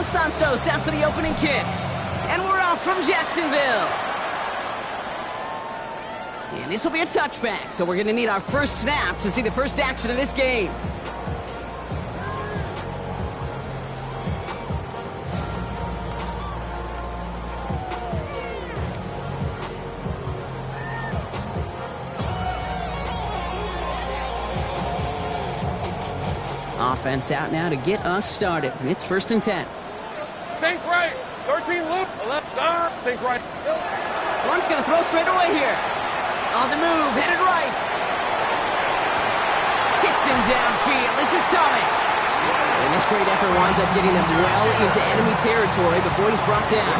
Santos out for the opening kick. And we're off from Jacksonville. And this will be a touchback, so we're going to need our first snap to see the first action of this game. Offense out now to get us started. It's 1st and 10. Sink right. 13 loop. Left arm. Sink right. One's going to throw straight away here. On the move, headed right. Hits him downfield. This is Thomas. And this great effort winds up getting them well into enemy territory before he's brought down.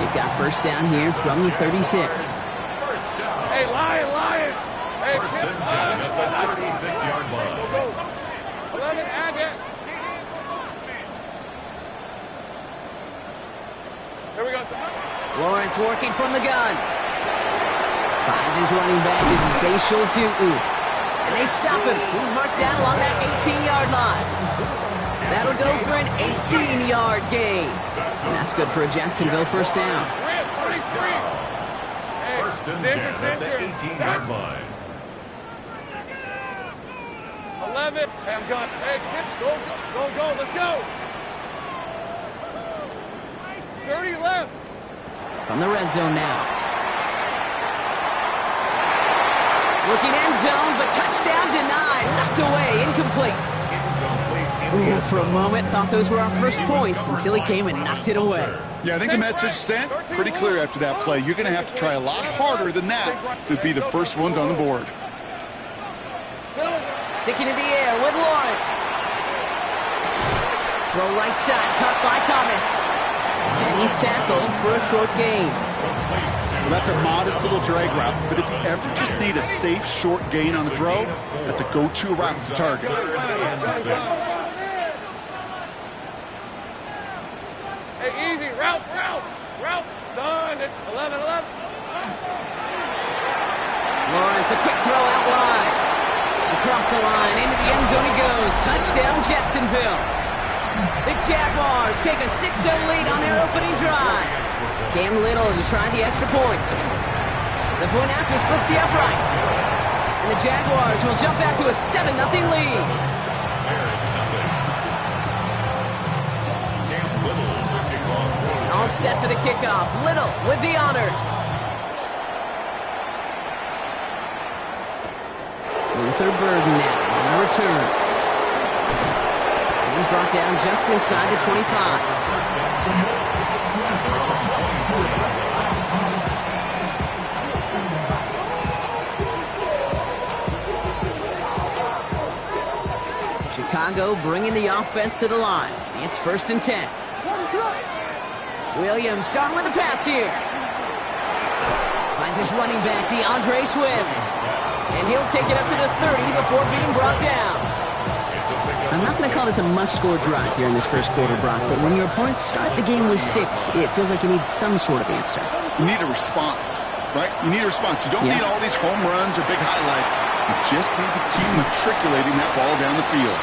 They've got first down here from the 36. Hey, Lion. Hey, First and 10 at the 36-yard line. 11, add it. Here we go. Lawrence working from the gun. Finds his running back. This is Bashal Tutu. And they stop him. He's marked down along that 18-yard line. That'll go for an 18-yard gain. And that's good for a Jacksonville first down. First and 10 at the 18-yard line. 11. Hey, I'm going. Hey, go. Let's go. 30 left. From the red zone now. Looking end zone, but touchdown denied. Knocked away, incomplete. Ooh, for a moment, thought those were our first points until he came and knocked it away. Yeah, I think the message sent pretty clear after that play. You're going to have to try a lot harder than that to be the first ones on the board. Sticking in the air with Lawrence. Throw right side, caught by Thomas. And he's tackled for a short gain. Well, that's a modest little drag route, but if you ever just need a safe, short gain on the throw, that's a go-to route to target. Hey, easy. Route. Son, it's 11. Lawrence, a quick throw out wide. Across the line, into the end zone he goes. Touchdown, Jacksonville. The Jaguars take a 6-0 lead on their opening drive. Cam Little to try the extra point. The point after splits the upright. And the Jaguars will jump back to a 7-0 lead. All set for the kickoff. Little with the honors. Luther Burden now on the return. And he's brought down just inside the 25. Chicago bringing the offense to the line. It's 1st and 10. Williams starting with the pass here. Finds his running back, DeAndre Swift. And he'll take it up to the 30 before being brought down. I'm not going to call this a must-score drive here in this first quarter, Brock, but when your opponents start the game with 6, it feels like you need some sort of answer. You need a response, right? You need a response. You don't need all these home runs or big highlights. You just need to keep matriculating that ball down the field.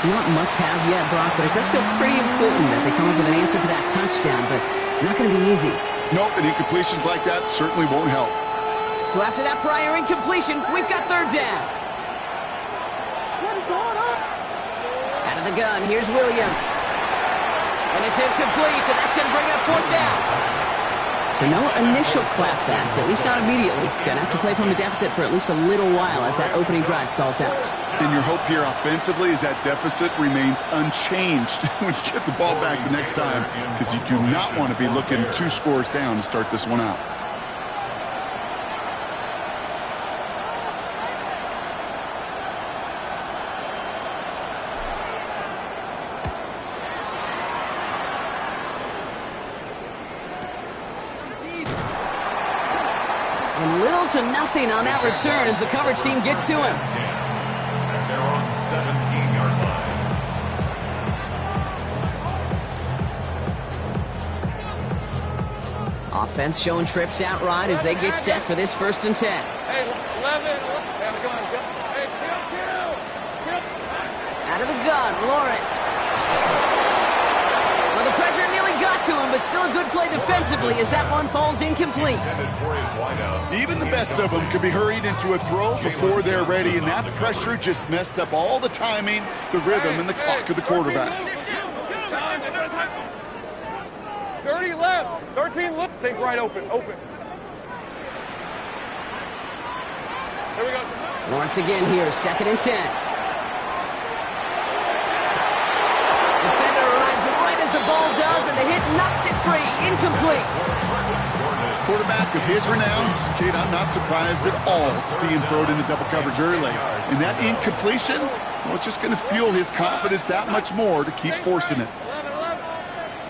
Not must-have yet, Brock, but it does feel pretty important that they come up with an answer for that touchdown, but not going to be easy. Nope, and incompletions like that certainly won't help. So after that prior incompletion, we've got 3rd down. Out of the gun, here's Williams. And it's incomplete, and that's going to bring up 4th down. So no initial clapback, at least not immediately. Going to have to play from a deficit for at least a little while as that opening drive stalls out. And your hope here offensively is that deficit remains unchanged when you get the ball back the next time, because you do not want to be looking 2 scores down to start this one out. And little to nothing on that return as the coverage team gets to him. They're on the 17-yard line. Offense showing trips out right as they get set for this 1st and 10. Hey, 11. Out of the gun, Lawrence. to him, but still a good play defensively as that one falls incomplete. Even the best of them could be hurried into a throw before they're ready, and that pressure just messed up all the timing, the rhythm, and the clock of the quarterback. 30 left, 13 left. Take right open. Here we go. Lawrence again here, 2nd and 10. Defender arrives right as the ball does, and the hit knocks it free. Incomplete. Quarterback of his renowns, Kate, I'm not surprised at all to see him throw it into double coverage early. And that incompletion, well, it's just going to fuel his confidence that much more to keep forcing it.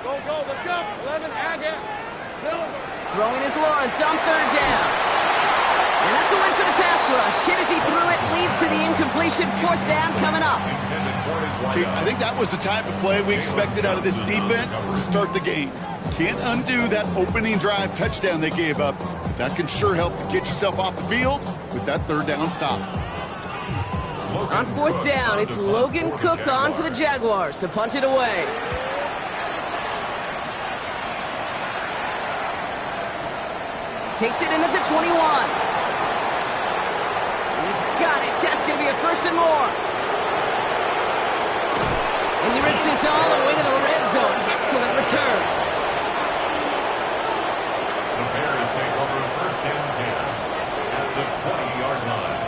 11. Go, let's go. 11, Agate. Throwing is Lawrence on 3rd down. And that's a win for the pass rush. Hit as he threw it, leads to the incompletion. 4th down coming up. Kate, I think that was the type of play we expected out of this defense to start the game. Can't undo that opening drive touchdown they gave up. That can sure help to get yourself off the field with that 3rd down stop. On 4th down, it's Logan Cook on for the Jaguars to punt it away. Takes it in at the 21. He's got it. That's going to be a 1st and more. And he rips this all the way to the red zone. Excellent return. The Bears take over 1st and 10 at the 20-yard line.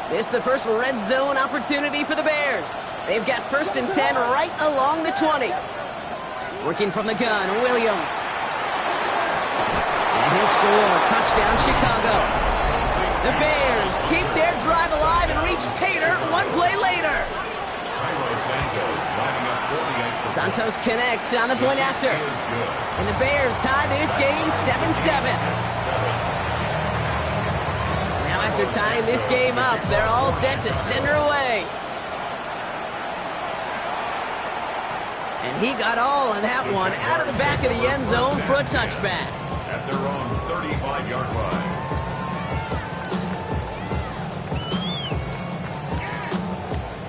This is the first red zone opportunity for the Bears. They've got 1st and 10 right along the 20. Working from the gun, Williams. And he'll score. Touchdown, Chicago. The Bears keep their drive alive and reach Pater one play later. Santos connects on the point after. And the Bears tie this game 7-7. Now after tying this game up, they're all set to send her away. And he got all of that one out of the back of the end zone for a touchback. At their own 35-yard line.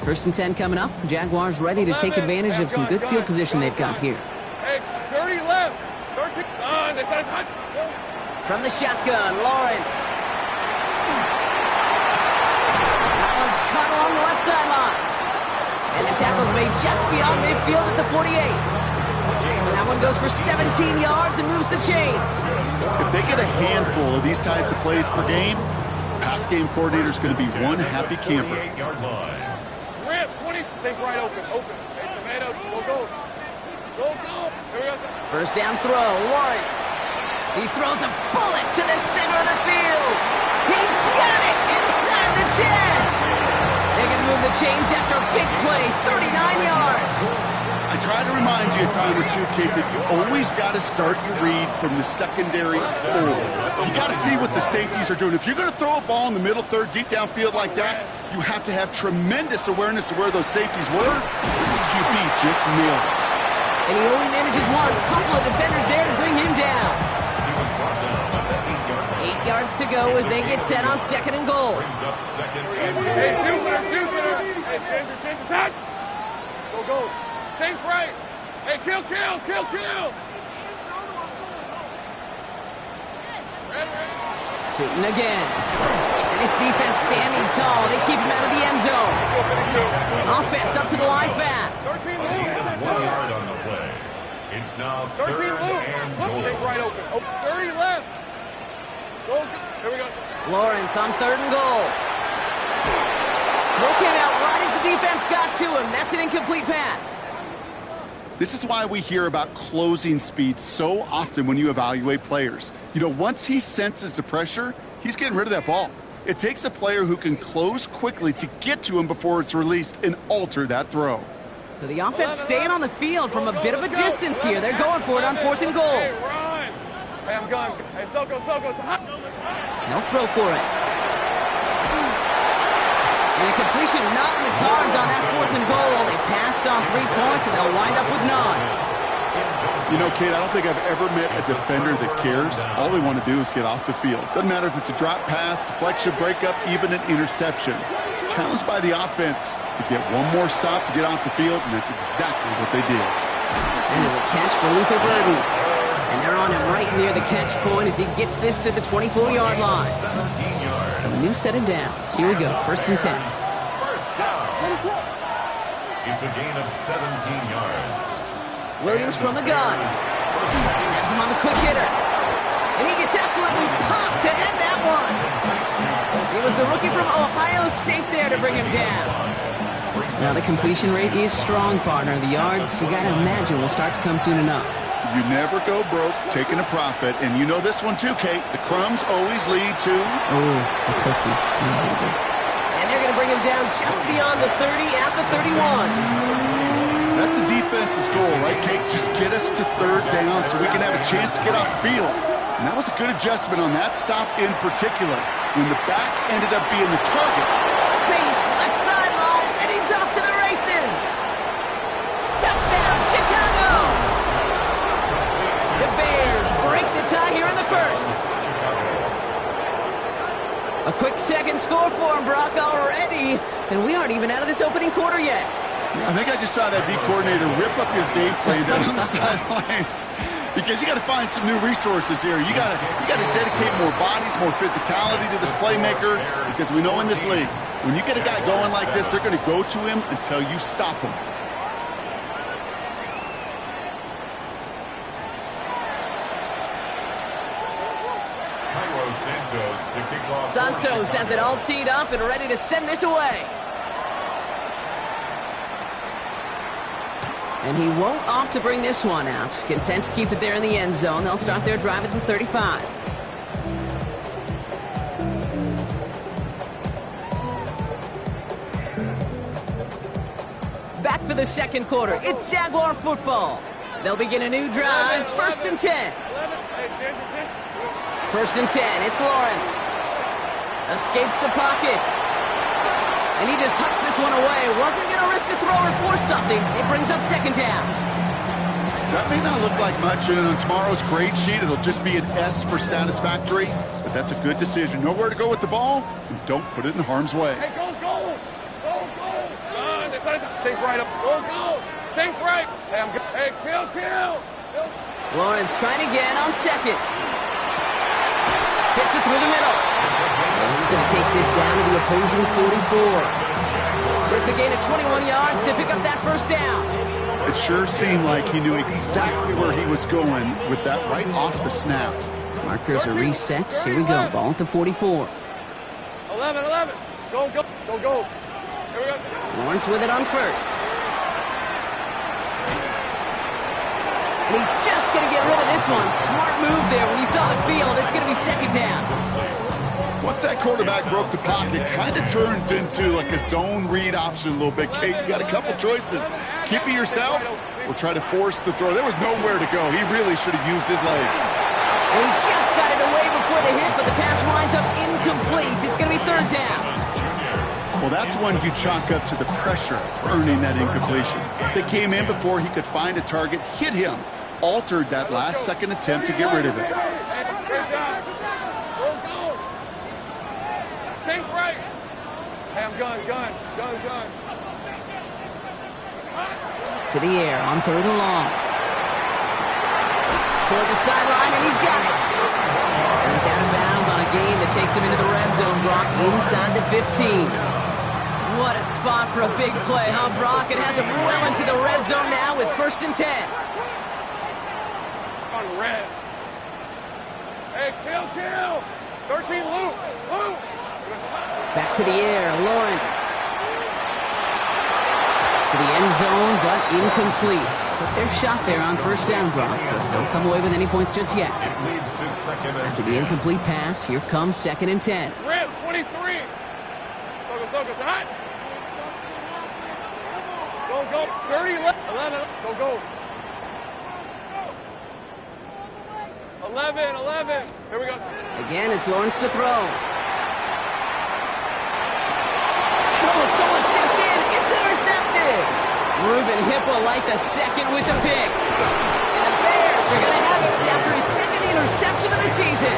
1st and 10 coming up. Jaguars ready to take advantage of some good field position they've got here. Hey, 30 left. 13. From the shotgun, Lawrence. That one's caught along the left sideline. And the tackle's made just beyond midfield at the 48. And that one goes for 17 yards and moves the chains. If they get a handful of these types of plays per game, pass game coordinator's going to be one happy camper. 28-yard line. Rip, 20. Take right open. Hey, tomato. Go. Here we go. 1st down throw, Lawrence. He throws a bullet to the center of the field. He's got it inside the 10. They're going to move the chains after a big play, 39 yards. I try to remind you a time or two, Kate, that you always got to start your read from the secondary forward. You got to see what the safeties are doing. If you're going to throw a ball in the middle third, deep downfield like that, you have to have tremendous awareness of where those safeties were. The QB just nailed it. And he only manages one. Couple of defenders there to bring him down. He was brought down at the 8-yard line. 8 yards to go as they get set on 2nd and goal. Brings up 2nd and Hey, Jupiter. Hey, change attack. Go. Safe right. Hey, kill. Tootin again. And this defense standing tall. They keep him out of the end zone. Offense up to the line fast. 13 1 yard on the play. It's now 13 3rd and goal. Take right open. 30 left. Go. Here we go. Lawrence on 3rd and goal. Throw came out right as the defense got to him. That's an incomplete pass. This is why we hear about closing speed so often when you evaluate players. You know, once he senses the pressure, he's getting rid of that ball. It takes a player who can close quickly to get to him before it's released and alter that throw. So the offense staying on the field from a bit of a distance here. They're going for it on 4th and goal. Hey, run. Hey, I'm going. Hey, Soko. No throw for it. And a completion not in the cards on that 4th and goal. They passed on 3 points, and they'll wind up with none. You know, Kate, I don't think I've ever met a defender that cares. All they want to do is get off the field. Doesn't matter if it's a drop pass, deflection, breakup, even an interception. challenged by the offense to get one more stop to get off the field, and that's exactly what they did. And there's a catch for Luther Burden. And they're on him right near the catch point as he gets this to the 24-yard line. 17 yards. So a new set of downs. Here we go, 1st and 10. First down. It's a gain of 17 yards. Williams from the gun. Has him on the quick hitter. And he gets absolutely popped to end that one. It was the rookie from Ohio State there to bring him down. Now the completion rate is strong, partner. The yards, you got to imagine, will start to come soon enough. You never go broke taking a profit, and you know this one too, Kate. The crumbs always lead to... Oh, the cookie. And they're going to bring him down just beyond the 30 at the 31. That's a defense's goal, right, Kate? Just get us to 3rd down so we can have a chance to get off the field. And that was a good adjustment on that stop in particular, when the back ended up being the target. Space, left sideline, and he's off to the races. Touchdown, Chicago! The Bears break the tie here in the 1st. A quick second score for him, Brock, already. And we aren't even out of this opening quarter yet. I think I just saw that D coordinator rip up his game plan down on the sidelines. Because you got to find some new resources here. You got to dedicate more bodies, more physicality to this playmaker. Because we know in this league, when you get a guy going like this, they're going to go to him until you stop him. Santos has it all teed up and ready to send this away. And he won't opt to bring this one out. Content to keep it there in the end zone. They'll start their drive at the 35. Back for the 2nd quarter. It's Jaguar football. They'll begin a new drive. 1st and 10. 1st and 10. It's Lawrence. Escapes the pocket. And he just hucks this one away. Wasn't going to risk a throw or force something. It brings up 2nd down. That may not look like much, and on tomorrow's grade sheet, it'll just be an S for satisfactory. But that's a good decision. Know where to go with the ball, and don't put it in harm's way. Hey, go! Sink right up. Go! Sink right. Hey, I'm good. Hey, kill. Lawrence trying again on 2nd. Fits it through the middle. And he's going to take this down to the opposing 44. It's a gain of 21 yards to pick up that 1st down. It sure seemed like he knew exactly where he was going with that right off the snap. Markers are reset. Here we go. Ball at the 44. 11. Go. Here we go. Lawrence with it on 1st. And he's just going to get rid of this one. Smart move there. When you saw the field, it's going to be 2nd down. Once that quarterback broke the pocket, kind of turns into like a zone read option a little bit. Kate, you got a couple choices. Keep it yourself or try to force the throw. There was nowhere to go. He really should have used his legs. And he just got it away before the hit, but the pass winds up incomplete. It's going to be 3rd down. Well, that's when you chalk up to the pressure earning that incompletion. They came in before he could find a target, hit him, altered that last second attempt to get rid of it. Great job. Go. Sink right. Hey, I'm gun. To the air on 3rd and long. Toward the sideline, and he's got it. And he's out of bounds on a gain that takes him into the red zone, Brock, inside the 15. What a spot for a big play, huh, Brock? It has him well into the red zone now with 1st and 10. On red. Hey, kill. 13, Luke. Back to the air, Lawrence. To the end zone, but incomplete. Took their shot there on 1st down, Brock, but don't come away with any points just yet. After the incomplete pass, here comes 2nd and 10. Red, 23. Sokas, hot. Go. 30 left. 11. Go. 11. Here we go. Again, it's Lawrence to throw. Oh, someone stepped in. It's intercepted. Ruben Hippolyte the second with the pick. And the Bears are going to have it after his 2nd interception of the season.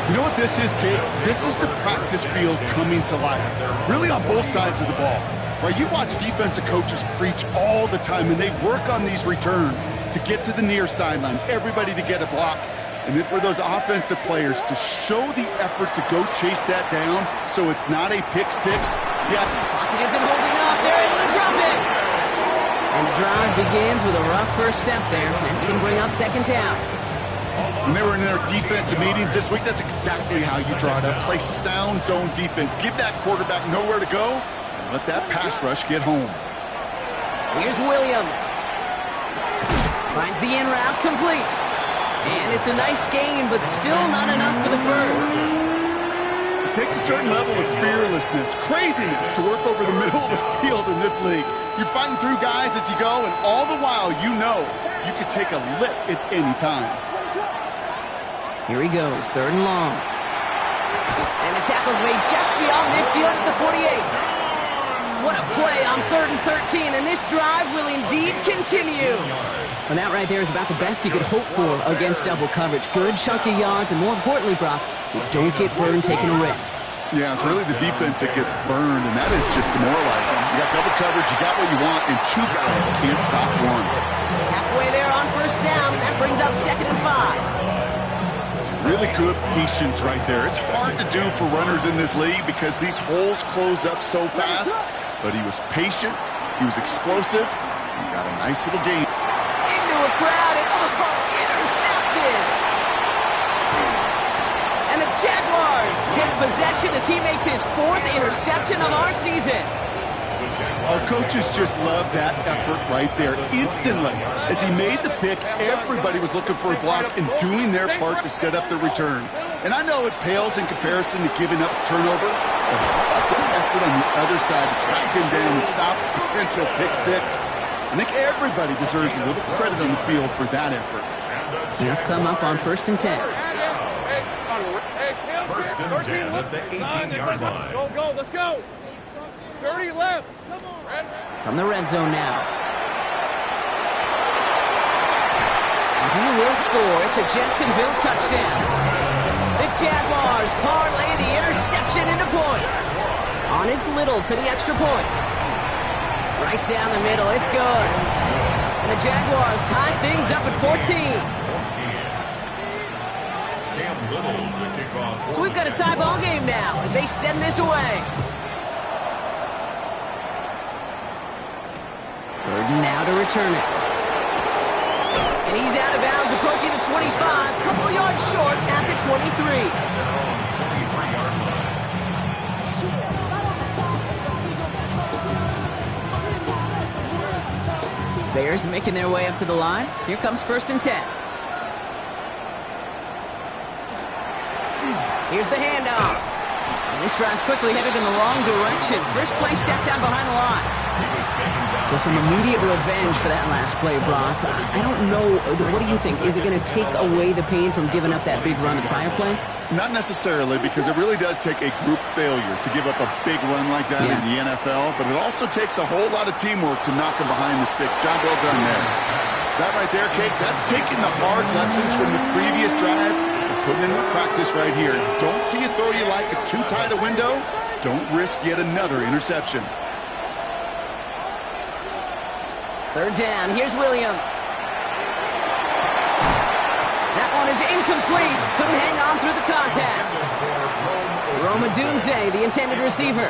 You know what this is, Kate? This is the practice field coming to life, really on both sides of the ball. Right, you watch defensive coaches preach all the time, and they work on these returns to get to the near sideline, everybody to get a block. And then for those offensive players to show the effort to go chase that down so it's not a pick six. Yeah. Pocket isn't holding up. They're able to drop it. And the drive begins with a rough first step there. That's going to bring up second down. When they were in their defensive meetings this week, that's exactly how you draw it up. Play sound zone defense. Give that quarterback nowhere to go. Let that pass rush get home. Here's Williams. Finds the in route complete. And it's a nice gain, but still not enough for the first. It takes a certain level of fearlessness, craziness to work over the middle of the field in this league. You're fighting through guys as you go, and all the while you know you could take a lick at any time. Here he goes, third and long. And the tackle's made just beyond midfield at the 48. What a play on 3rd and 13, and this drive will indeed continue. And that right there is about the best you could hope for against double coverage. Good chunky yards, and more importantly, Brock, you don't get burned taking a risk. Yeah, it's really the defense that gets burned, and that is just demoralizing. You got double coverage, you got what you want, and two guys can't stop one. Halfway there on first down, and that brings up 2nd and 5. It's really good patience right there. It's hard to do for runners in this league because these holes close up so fast. But he was patient, he was explosive, he got a nice little gain. Into a crowd, and intercepted! And the Jaguars take possession as he makes his 4th interception of our season. Our coaches just love that effort right there. Instantly, as he made the pick, everybody was looking for a block and doing their part to set up the return. And I know it pales in comparison to giving up turnover, but how about the effort on the other side to track him down and stop a potential pick six? I think everybody deserves a little credit on the field for that effort. He'll come up on 1st and 10. 1st and 10 at the 18-yard line. Go, go, let's go. 30 left. From the red zone now. And he will score. It's a Jacksonville touchdown. The Jaguars parlay the interception into points. On his little for the extra point. Right down the middle, it's good. And the Jaguars tie things up at 14. Cam Little to kick off. So we've got a tie ball game now as they send this away. 3rd and now to return it. And he's out of bounds, approaching the 25, couple yards short at the 23. Bears making their way up to the line. Here comes 1st and 10. Here's the handoff. And this drive's quickly headed in the wrong direction. First play set down behind the line. So some immediate revenge for that last play, Brock. I don't know. What do you think? Is it going to take away the pain from giving up that big run the prior play? Not necessarily, because it really does take a group failure to give up a big run like that in the NFL, but it also takes a whole lot of teamwork to knock them behind the sticks. Job well done there. That right there, Kate, that's taking the hard lessons from the previous drive and putting into practice right here. Don't see it throw you like it's too tight a window. Don't risk yet another interception. 3rd down. Here's Williams. That one is incomplete. Couldn't hang on through the contact. Rome Odunze, the intended receiver.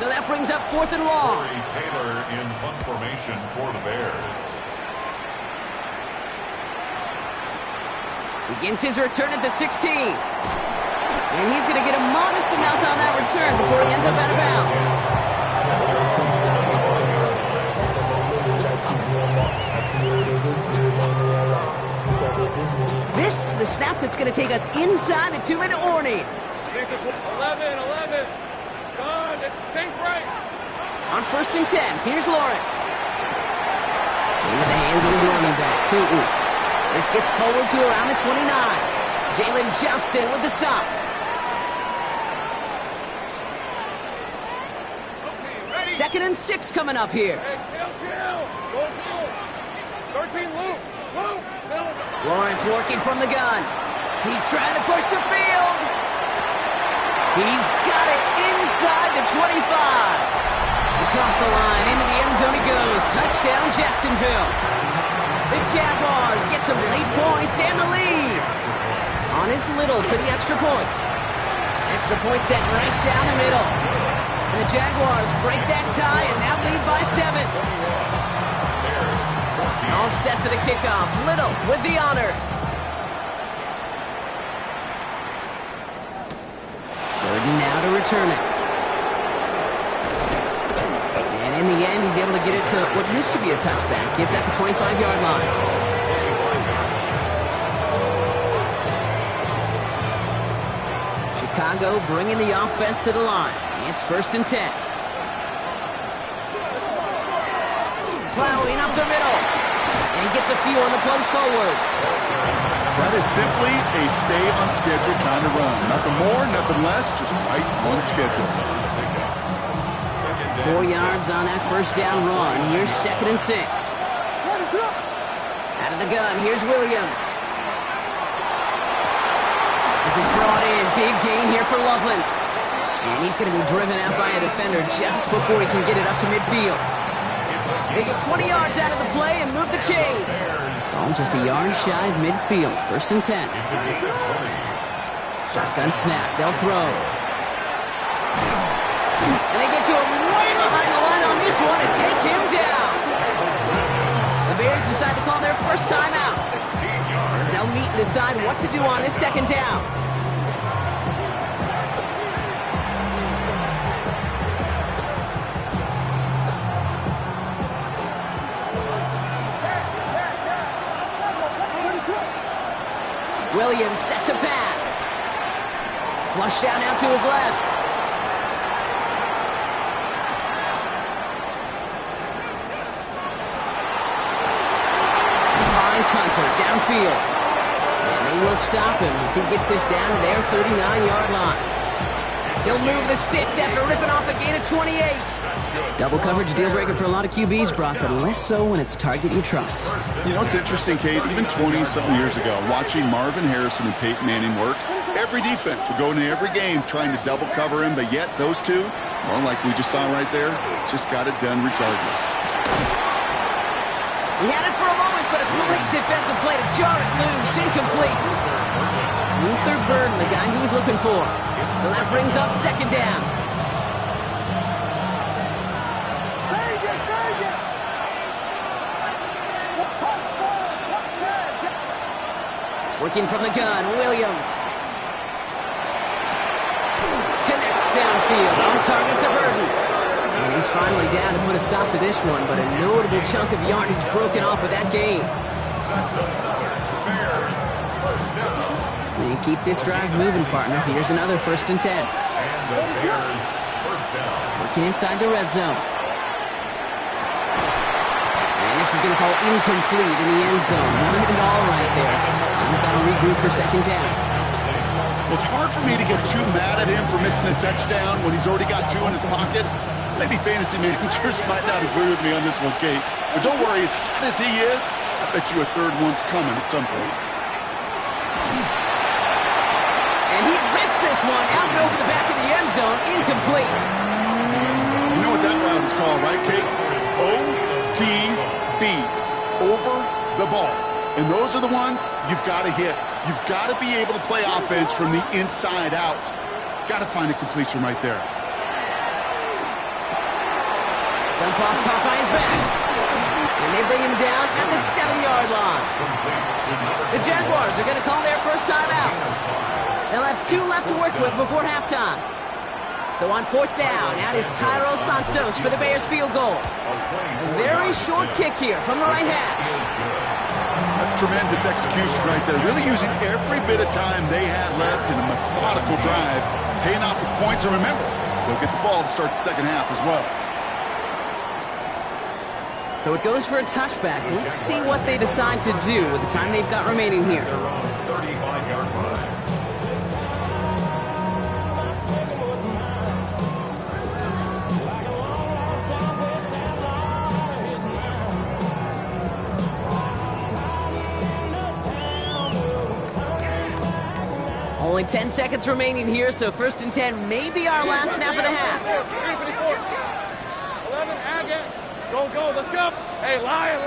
So that brings up 4th and long. Taylor in punt formation for the Bears. Begins his return at the 16. And he's going to get a modest amount on that return before he ends up out of bounds. This is the snap that's going to take us inside the 2-minute warning. 11. John, sink right. On 1st and 10, here's Lawrence. Into the hands of his running back, Tootin. This gets forward to around the 29. Jalen Johnson with the stop. Ready. 2nd and 6 coming up here. Hey, kill. Go field. 13 loop. Cylinder. Lawrence working from the gun. He's trying to push the field. He's got it inside the 25. Across the line, into the end zone he goes. Touchdown, Jacksonville. The Jaguars get some late points and the lead. On his Little for the extra point. Extra point set right down the middle. And the Jaguars break that tie and now lead by 7. All set for the kickoff. Little with the honors. Burden now to return it. And in the end, he's able to get it to what used to be a touchback. It's at the 25-yard line. Chicago bringing the offense to the line. It's 1st and 10. Plowing up the middle. And he gets a few on the plunge forward. That is simply a stay on schedule kind of run. Nothing more, nothing less, just right on schedule. 4 yards on that first down run. Here's 2nd and 6. Out of the gun, here's Williams. This is brought in. Big gain here for Loveland. And he's going to be driven out by a defender just before he can get it up to midfield. They get 20 yards out of the play and move the chains. Oh, just a yard shy of midfield. 1st and 10. Shotgun snap. They'll throw. And they get to him way behind the line on this one and take him down. The Bears decide to call their first timeout. As they'll meet and decide what to do on this 2nd down. Williams set to pass. Flush down now to his left. Finds Hunter downfield. And they will stop him as he gets this down to their 39-yard line. He'll move the sticks after ripping off a gain of 28. Double coverage deal breaker for a lot of QBs, Brock, but less so when it's a target you trust. You know, it's interesting, Kate, even 20-something years ago, watching Marvin Harrison and Peyton Manning work, every defense would go into every game trying to double cover him, but yet those two, well, like we just saw right there, just got it done regardless. He had it for a moment, but a great defensive play to jar it loose, incomplete. Luther Burden, the guy he was looking for. So that brings up 2nd down. Working from the gun, Williams. Connects downfield, on target to Burden. And he's finally down to put a stop to this one, but a notable chunk of yardage broken off with that gain. They keep this drive moving, partner. Here's another 1st and 10. Working inside the red zone. And this is going to call incomplete in the end zone. Not at all right there. I'm going to regroup for 2nd down. Well, it's hard for me to get too mad at him for missing a touchdown when he's already got 2 in his pocket. Maybe fantasy managers might not agree with me on this one, Kate. But don't worry, as hot as he is, I bet you a 3rd one's coming at some point. And he rips this one out and over the back of the end zone, incomplete. You know what that route is called, right, Kate? OTB, over the ball. And those are the ones you've got to hit. You've got to be able to play offense from the inside out. Got to find a completion right there. Jump off caught by his back. And they bring him down at the 7-yard line. The Jaguars are going to call their first timeout. They'll have 2 left to work with before halftime. So on 4th down, out is Cairo Santos for the Bears field goal. A very short kick here from the right hash. That's tremendous execution right there. Really using every bit of time they had left in a methodical drive, paying off with points. And remember, they'll get the ball to start the 2nd half as well. So it goes for a touchback. Let's see what they decide to do with the time they've got remaining here. 35-yard line. Only 10 seconds remaining here, so 1st and 10 may be our last snap of the half. 11, Agate. Go, let's go. Hey, Lion.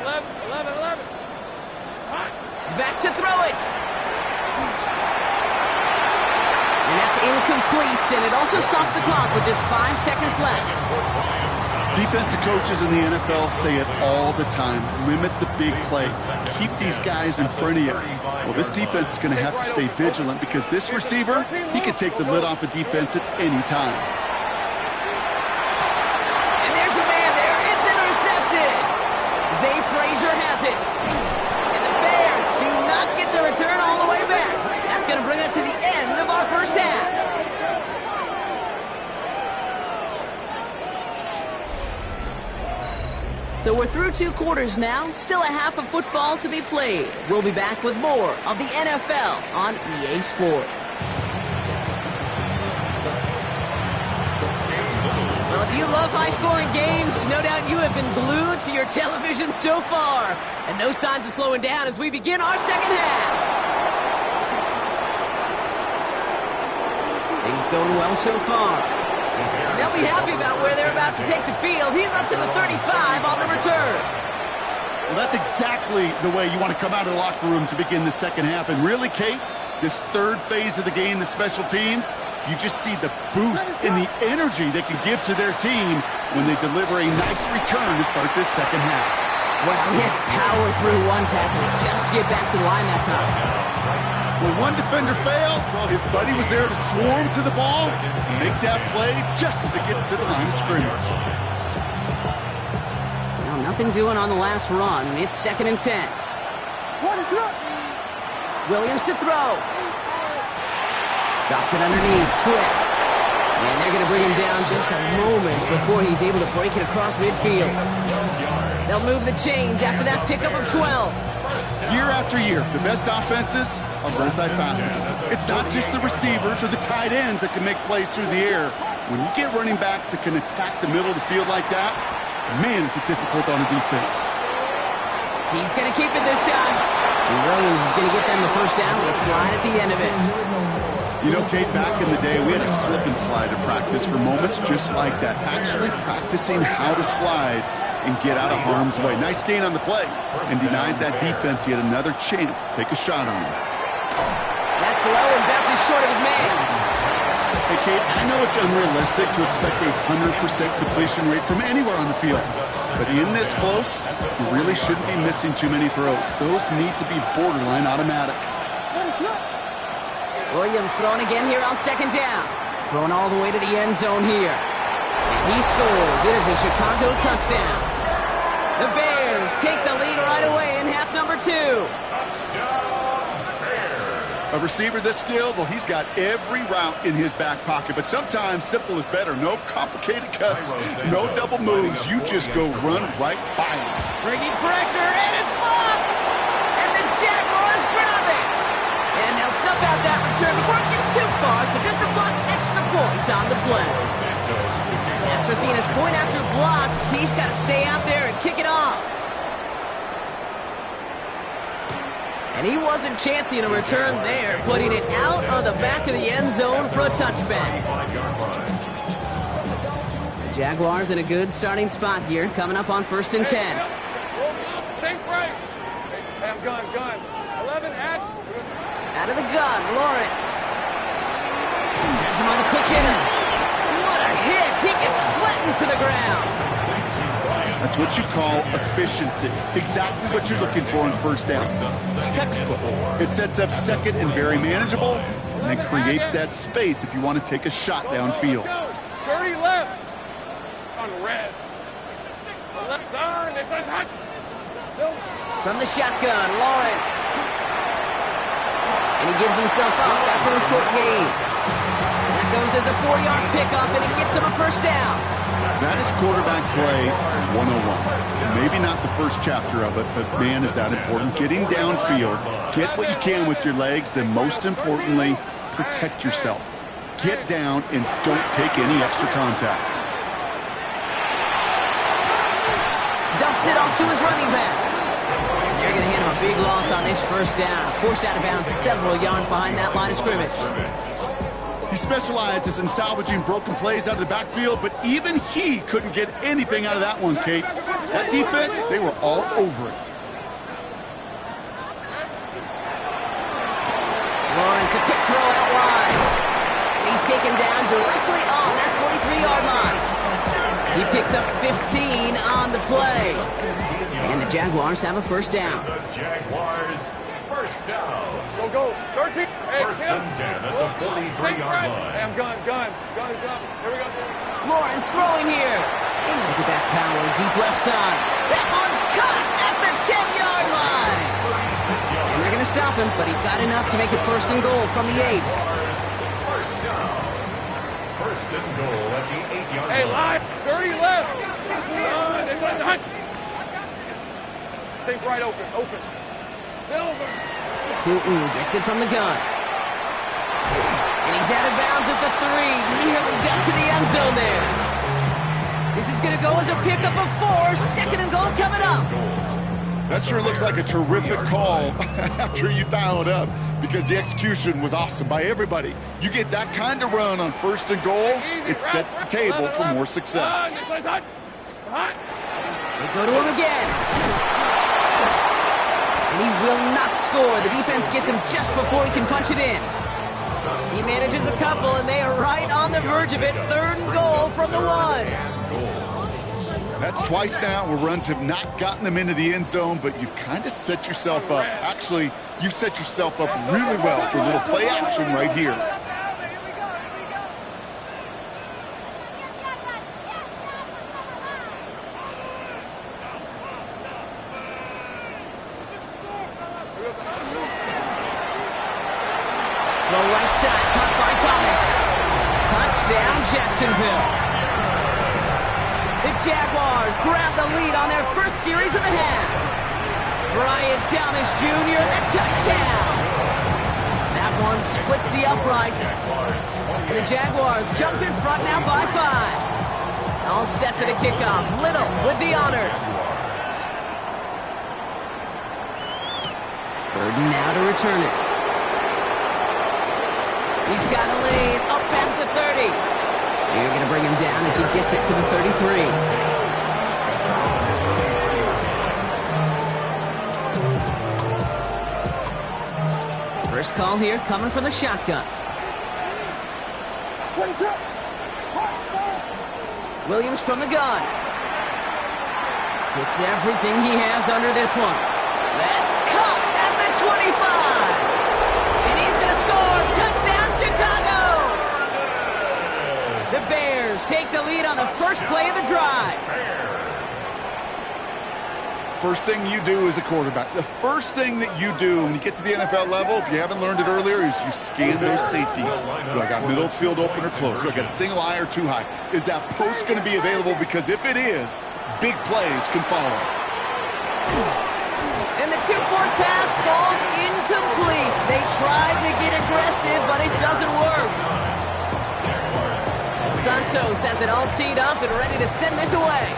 11. Hot. Back to throw it. And that's incomplete, and it also stops the clock with just 5 seconds left. Defensive coaches in the NFL say it all the time. Limit the big plays. Keep these guys in front of you. Well, this defense is going to have to stay vigilant because this receiver, he can take the lid off a defense at any time. And there's a man there. It's intercepted. Zay Frazier has it. And the Bears do not get the return all the way back. That's going to bring us to the end of our first half. So we're through 2 quarters now, still a half of football to be played. We'll be back with more of the NFL on EA Sports. Well, if you love high-scoring games, no doubt you have been glued to your television so far. And no signs of slowing down as we begin our second half. Things going well so far. And they'll be happy about where they're about to take the field. He's up to the 35 on the return. Well, that's exactly the way you want to come out of the locker room to begin the second half. And really, Kate, this third phase of the game, the special teams, you just see the boost in the energy they can give to their team when they deliver a nice return to start this second half. Well, he had to power through one tackle just to get back to the line that time. When one defender failed, well, his buddy was there to swarm to the ball and make that play just as it gets to the line of scrimmage. Well, nothing doing on the last run. It's 2nd and 10. Williams to throw. Drops it underneath. Swift. And they're going to bring him down just a moment before he's able to break it across midfield. They'll move the chains after that pickup of 12. Year after year, the best offenses are multifaceted. It's not just the receivers or the tight ends that can make plays through the air. When you get running backs that can attack the middle of the field like that, man, is it difficult on a defense. He's going to keep it this time. And Williams is going to get them the first down with a slide at the end of it. You know, Kate, back in the day, we had a slip and slide to practice for moments just like that. Actually practicing how to slide and get out of harm's way. Nice gain on the play. And denied that defense yet another chance to take a shot on him. That's low and bounces short of his man. Hey, Kate, I know it's unrealistic to expect a 100% completion rate from anywhere on the field. But in this close, you really shouldn't be missing too many throws. Those need to be borderline automatic. Williams throwing again here on 2nd down. Throwing all the way to the end zone here. And he scores. It is a Chicago touchdown. The Bears take the lead right away in half number 2. A receiver this skilled, well, he's got every route in his back pocket. But sometimes simple is better. No complicated cuts, no double moves. You just go run right by him. Bringing pressure, and it's blocked! And the Jaguars grab it! And they'll snuff out that return before it gets too far, so just a block extra points on the play. After seeing his point after blocked, he's got to stay out there and kick it off. And he wasn't chancing a return there, putting it out of the back of the end zone for a touchback. The Jaguars in a good starting spot here, coming up on 1st and 10. Sink right. Hey, gun. 11, action. Out of the gun, Lawrence. Has him on the quick hitter. What a hit! He gets flattened to the ground. That's what you call efficiency. Exactly what you're looking for on 1st down. Textbook. It sets up 2nd and very manageable, and then creates that space if you want to take a shot downfield. 30 left. On red. Left turn. From the shotgun, Lawrence. And he gives himself up after a short gain. That goes as a 4-yard pickup, and it gets him a 1st down. That is quarterback play 101. Maybe not the first chapter of it, but man, is that important. Getting downfield, get what you can with your legs, then most importantly, protect yourself. Get down and don't take any extra contact. Dumps it off to his running back. And they're going to hand him a a big loss on this first down. Forced out of bounds several yards behind that line of scrimmage. He specializes in salvaging broken plays out of the backfield, but even he couldn't get anything out of that one, Kate. That defense, they were all over it. Lawrence, a quick throw out wide. He's taken down directly on that 43-yard line. He picks up 15 on the play. And the Jaguars have a first down. The Jaguars, first down. Go. 13. Hey, First and 10 at the 43-yard line. Hey, I'm gun. Here we go. Lawrence throwing here. Look at that power, deep left side. That one's caught at the 10-yard line. And they're going to stop him, but he got enough to make it first and goal from the 8. First down. First and goal at the 8-yard Hey, line. live. 30 left. This one's a hunt. Safe right open. Silver. Tootin gets it from the gun. And he's out of bounds at the 3. Nearly got to the end zone there. This is going to go as a pickup of 4. Second and goal coming up. That sure looks like a terrific call after you dial it up, because the execution was awesome by everybody. You get that kind of run on first and goal, it sets the table for more success. This one's hot. It's hot. They go to him again. And he will not score. The defense gets him just before he can punch it in. He manages a couple, and they are right on the verge of it. Third and goal from the 1. That's twice now where runs have not gotten them into the end zone, but you've kind of set yourself up. Actually, you've set yourself up really well for a little play action right here. The right side, caught by Thomas. Touchdown, Jacksonville. The Jaguars grab the lead on their first series of the half. Brian Thomas Jr., the touchdown. That one splits the uprights. And the Jaguars jump in front now by 5. All set for the kickoff. Little with the honors. Burden now to return it. He's got a lead up past the 30. You're going to bring him down as he gets it to the 33. First call here coming from the shotgun. Williams from the gun. Gets everything he has under this one. That's caught at the 25. And he's going to score. Touchdown, Chicago. The Bears take the lead on the first play of the drive. First thing you do as a quarterback, the first thing that you do when you get to the NFL level, if you haven't learned it earlier, is you scan those safeties. Do I got middle field open or close? Do I got a single high or too high? Is that post going to be available? Because if it is, big plays can follow. And the two-point pass falls incomplete. They tried to get aggressive, but it doesn't work. Santos has it all teed up and ready to send this away.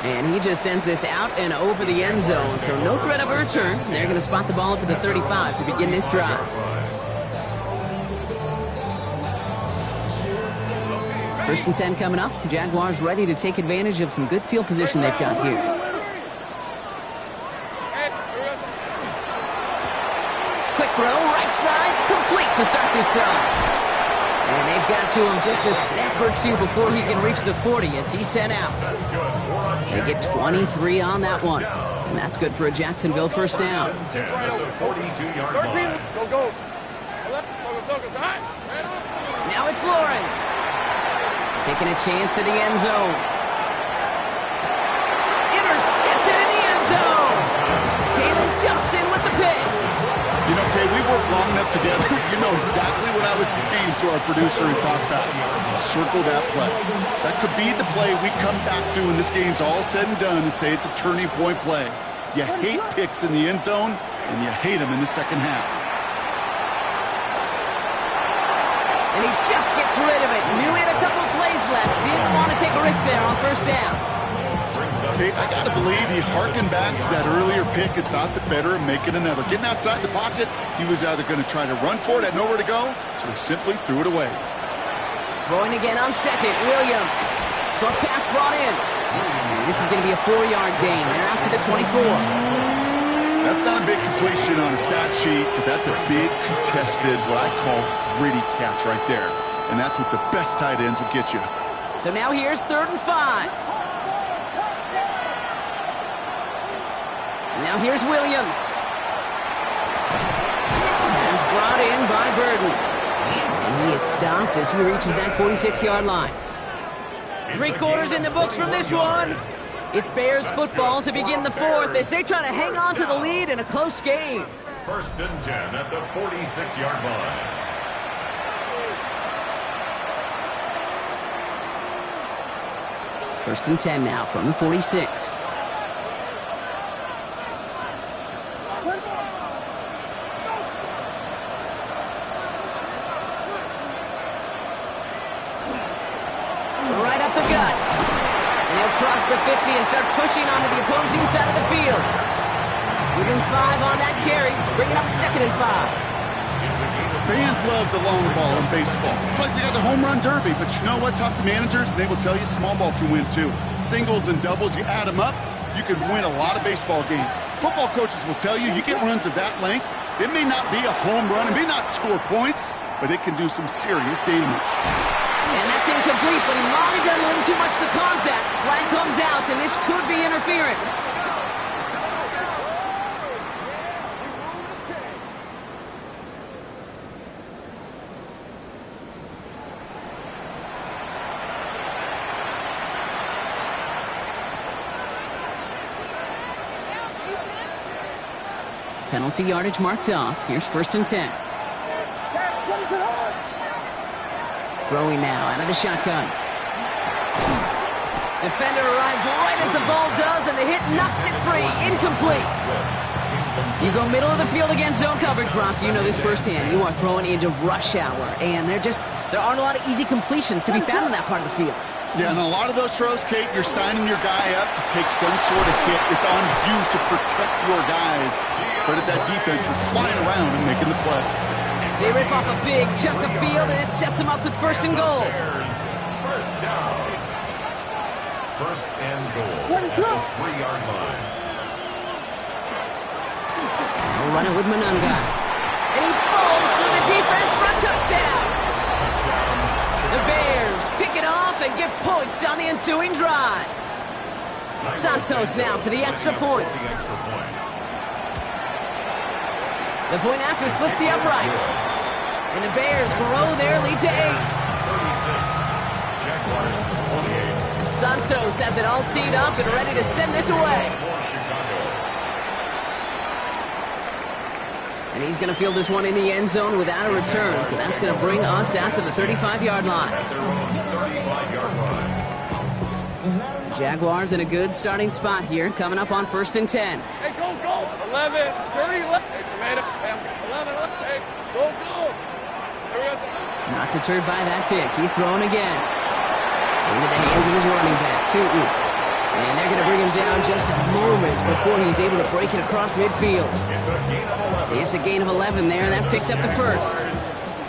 And he just sends this out and over the end zone, so no threat of a return. They're going to spot the ball up at the 35 to begin this drive. First and 10 coming up. Jaguars ready to take advantage of some good field position they've got here. Quick throw, right side, complete to start this drive. And they've got to him just a step or two before he can reach the 40 as he's sent out. They get 23 on that one. And that's good for a Jacksonville first down. 10 at the 42-yard line. Go. Now it's Lawrence. Taking a chance to the end zone. Intercepted in the end zone. Taylor Johnson with the pick. You know, Kay, we worked long enough together. You know exactly what I was saying to our producer and talk about. Circle that play. That could be the play we come back to when this game's all said and done and say it's a turning point play. You hate picks in the end zone, and you hate them in the second half. And he just gets rid of it. Knew he had a couple plays left. Didn't want to take a risk there on first down. Kate, I got to believe he harkened back to that earlier pick and thought the better of making another. Getting outside the pocket, he was either going to try to run for it, had nowhere to go, so he simply threw it away. Throwing again on second, Williams. Short pass brought in. And this is going to be a 4-yard gain. They're out to the 24. That's not a big completion on a stat sheet, but that's a big contested, what I call gritty catch right there. And that's what the best tight ends will get you. So now here's 3rd and 5. Now here's Williams. He's brought in by Burden. And he is stopped as he reaches that 46-yard line. 3 quarters in the books from this one. It's Bears football to begin the 4th as they try to hang on to the lead in a close game. 1st and 10 at the 46-yard line. 1st and 10 now from the 46. Right up the gut. And he'll cross the 50 and start pushing onto the opposing side of the field. Within 5 on that carry, bringing up 2nd and 5. Fans love the long ball in baseball. It's like they got the home run derby, but you know what? Talk to managers, and they will tell you small ball can win too. Singles and doubles, you add them up, you can win a lot of baseball games. Football coaches will tell you, you get runs of that length, it may not be a home run, it may not score points, but it can do some serious damage. And that's incomplete, but he might have done a little too much to cause that. Flag comes out, and this could be interference. Penalty yardage marked off. Here's 1st and 10. Throwing now out of the shotgun. Defender arrives right as the ball does, and the hit knocks it free. Incomplete. You go middle of the field against zone coverage, Brock. You know this firsthand. You are throwing into rush hour, and there aren't a lot of easy completions to be found in that part of the field. Yeah, and a lot of those throws, Kate, you're signing your guy up to take some sort of hit. It's on you to protect your guys. Credit that defense for flying around and making the play. They rip off a big chunk of field, and it sets them up with 1st and goal. First down. 1st and goal. At the 3-yard line. They'll run it with Monunga. And he falls through the defense for a touchdown. The Bears pick it off and get points on the ensuing drive. Santos now for the extra point. The point after splits the uprights. And the Bears grow their lead to 8. 36. Jaguars 28. Santos has it all teed up and ready to send this away. And he's going to field this one in the end zone without a return. So that's going to bring us out to the 35-yard line. At their own 35-yard line. Jaguars in a good starting spot here, coming up on 1st and 10. Hey, go, go. 11, 30, left. Hey, tomato. 11, left. Hey, go, go. There we go. Not deterred by that pick. He's throwing again. Into the hands of his running back, Tootin. And they're going to bring him down just a moment before he's able to break it across midfield. It's a gain of 11 there. That picks up the 1st.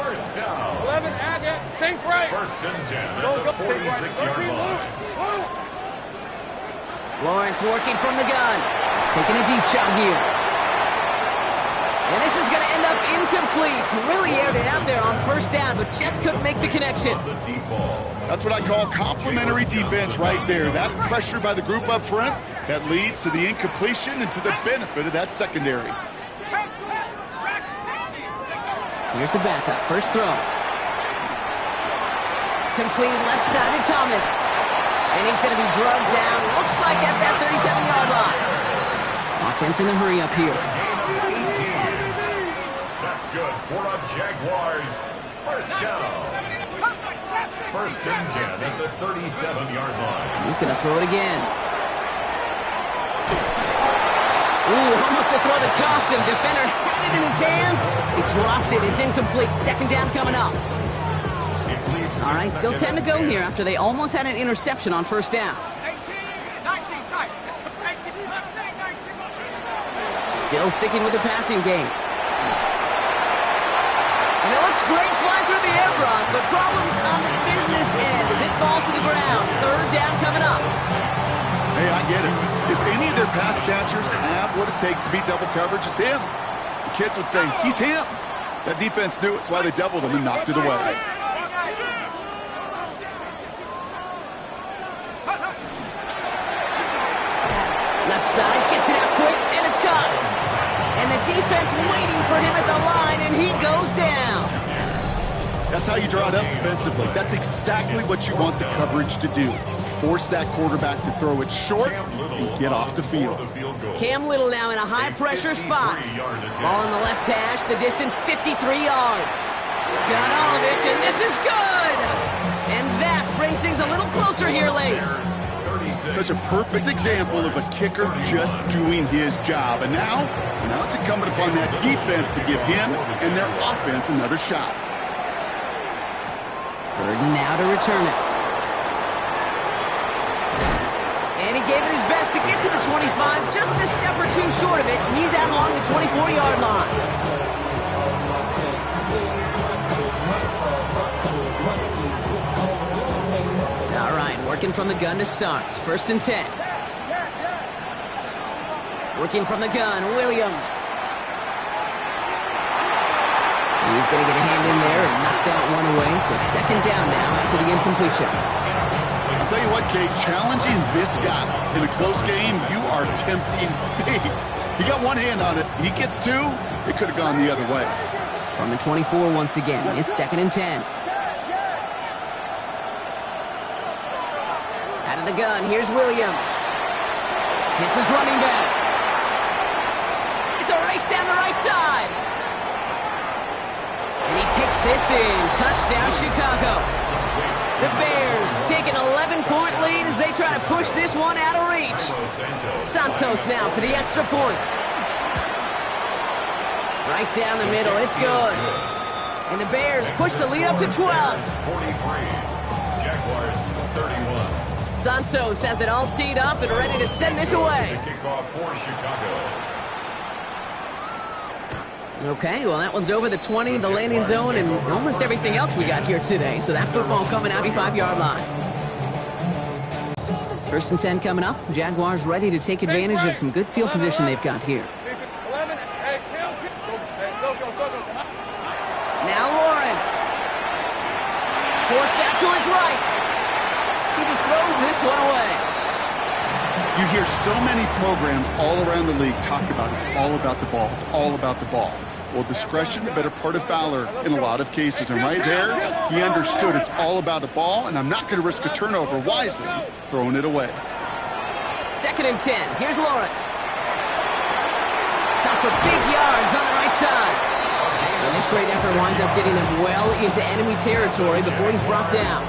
First down. 11, Agate. Sink right. 1st and 10 Go, at go. the 46-yard line. Lawrence working from the gun. Taking a deep shot here. And this is going to end up incomplete. Really aired it out there on 1st down, but just couldn't make the connection. That's what I call complimentary defense right there. That pressure by the group up front, that leads to the incompletion and to the benefit of that secondary. Here's the backup. 1st throw. Completed left side to Thomas. And he's going to be drugged down. Looks like at that 37-yard line. Offense in the hurry up here. That's good for the Jaguars. 1st down. 1st and 10 at the 37-yard line. He's going to throw it again. Ooh, almost a throw that cost him. Defender had it in his hands. He dropped it. It's incomplete. 2nd down coming up. All right, still 10 to go here after they almost had an interception on 1st down. 18, 19, tight. Still sticking with the passing game. And it looks great flying through the air, Brock, but problems on the business end as it falls to the ground. Third down coming up. Hey, I get it. If any of their pass catchers have what it takes to beat double coverage, it's him. The kids would say, he's him. That defense knew it. That's why they doubled him and knocked it away. Left side, gets it out quick, and it's caught. And the defense waiting for him at the line, and he goes down. That's how you draw it up defensively. That's exactly what you want the coverage to do. Force that quarterback to throw it short and get off the field. Cam Little now in a high-pressure spot. Ball in the left hash, the distance 53 yards. Got Olevich, and this is good! And that brings things a little closer here late. Such a perfect example of a kicker just doing his job. And now it's incumbent upon that defense to give him and their offense another shot. Burden now to return it. And he gave it his best to get to the 25, just a step or two short of it. He's out along the 24-yard line. All right, working from the gun to start. 1st and 10. Working from the gun, Williams. He's going to get a hand in there and knock that one away. So 2nd down now after the incompletion. I'll tell you what, Kate, challenging this guy in a close game, you are tempting fate. He got one hand on it. He gets two. It could have gone the other way. On the 24 once again. It's 2nd and 10. Out of the gun, here's Williams. Hits his running back. It's a race down the right side. And he takes this in. Touchdown, Chicago. The Bears take an 11-point lead as they try to push this one out of reach. Santos now for the extra point. Right down the middle. It's good. And the Bears push the lead up to 12. 43. Jaguars 31. Santos has it all teed up and ready to send this away. Kickoff for Chicago. Okay, well, that one's over the 20, the landing zone, and almost everything else we got here today. So that football coming out the 5-yard line. 1st and 10 coming up. Jaguars ready to take advantage of some good field position they've got here. Now Lawrence. Forced out to his right. He just throws this one away. You hear so many programs all around the league talk about it's all about the ball. It's all about the ball. Well, discretion, the better part of valor in a lot of cases. And right there, he understood it's all about the ball, and I'm not going to risk a turnover wisely, throwing it away. 2nd and 10. Here's Lawrence. Got for big yards on the right side. And this great effort winds up getting him well into enemy territory before he's brought down.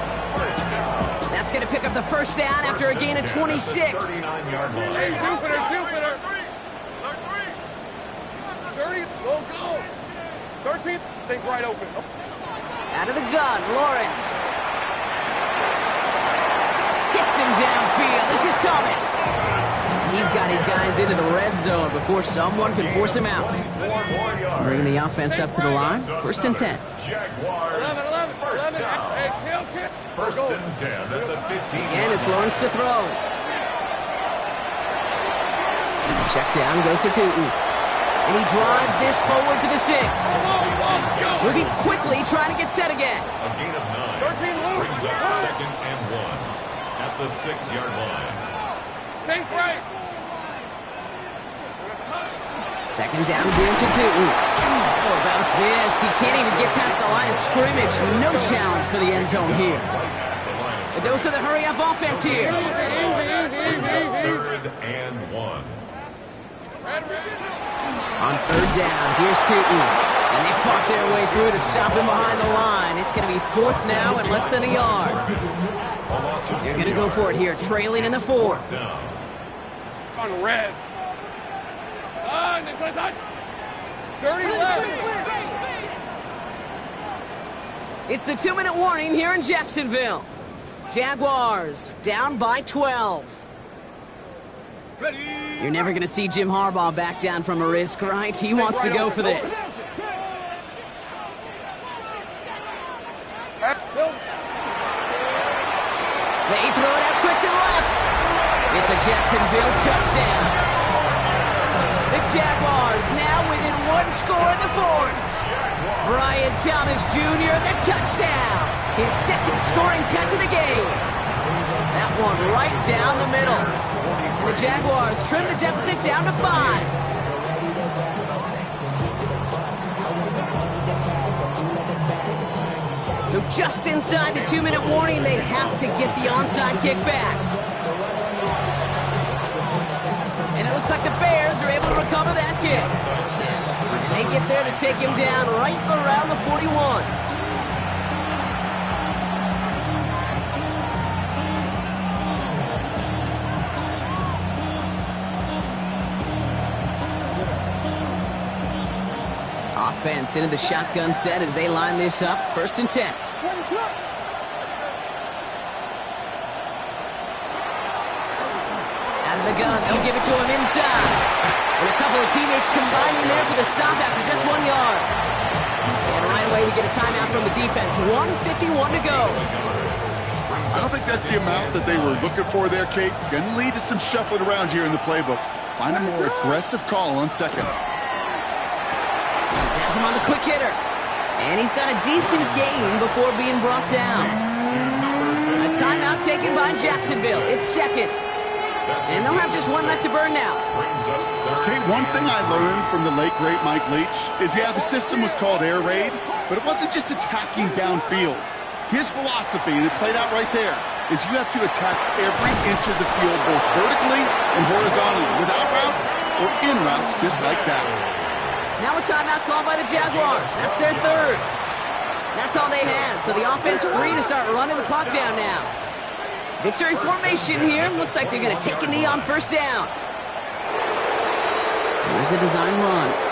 That's going to pick up the 1st down after a gain of 26. Hey, Jupiter. 30, go. 13, take right open. Out of the gun, Lawrence. Hits him downfield. This is Thomas. He's got his guys into the red zone before someone can force him out. Bringing the offense up to the line. 1st and 10. Jaguars. 11. Hey, kill. 1st and 10 at the 15. And it's Lawrence to throw. Check down goes to Tootin. And he drives this forward to the 6. Moving quickly, trying to get set again. A gain of 9 brings up 2nd and 1 at the 6-yard line. Safe right. 2nd down again to Tootin. How about this? He can't even get past the line of scrimmage. No challenge for the end zone here. A dose of the hurry-up offense here. Brings up 3rd and 1. On 3rd down, here's Tootin. And they fought their way through to stop him behind the line. It's going to be 4th now and less than a yard. They're going to go for it here, trailing in the 4th. On red. Next side. 30 left. It's the 2-minute warning here in Jacksonville. Jaguars down by 12. Ready. You're never going to see Jim Harbaugh back down from a risk, right? He wants to go for this. They throw it out quick to the left. It's a Jacksonville touchdown. The Jaguars now within one score in the fourth. Brian Thomas Jr., the touchdown. His second scoring catch of the game. That one right down the middle. And the Jaguars trim the deficit down to 5. So just inside the 2-minute warning, they have to get the onside kick back. And it looks like the Bears are able to recover that kick. And they get there to take him down right around the 41. Offense into the shotgun set as they line this up. 1st and 10. Out of the gun, they'll give it to him inside. And a couple of teammates combining there for the stop after just 1 yard. And right away we get a timeout from the defense. 1:51 to go. I don't think that's the amount that they were looking for there, Kate. Going to lead to some shuffling around here in the playbook. Find a more aggressive call on 2nd. Has him on the quick hitter. And he's got a decent gain before being brought down. A timeout taken by Jacksonville. It's 2nd. And they'll have just one left to burn now. Okay, one thing I learned from the late, great Mike Leach is, yeah, the system was called air raid, but it wasn't just attacking downfield. His philosophy, and it played out right there, is you have to attack every inch of the field, both vertically and horizontally, without routes or in routes, just like that. Now a timeout called by the Jaguars. That's their 3rd. That's all they had, so the offense free to start running the clock down now. Victory formation here. Looks like they're going to take a knee on 1st down. Here's a design run.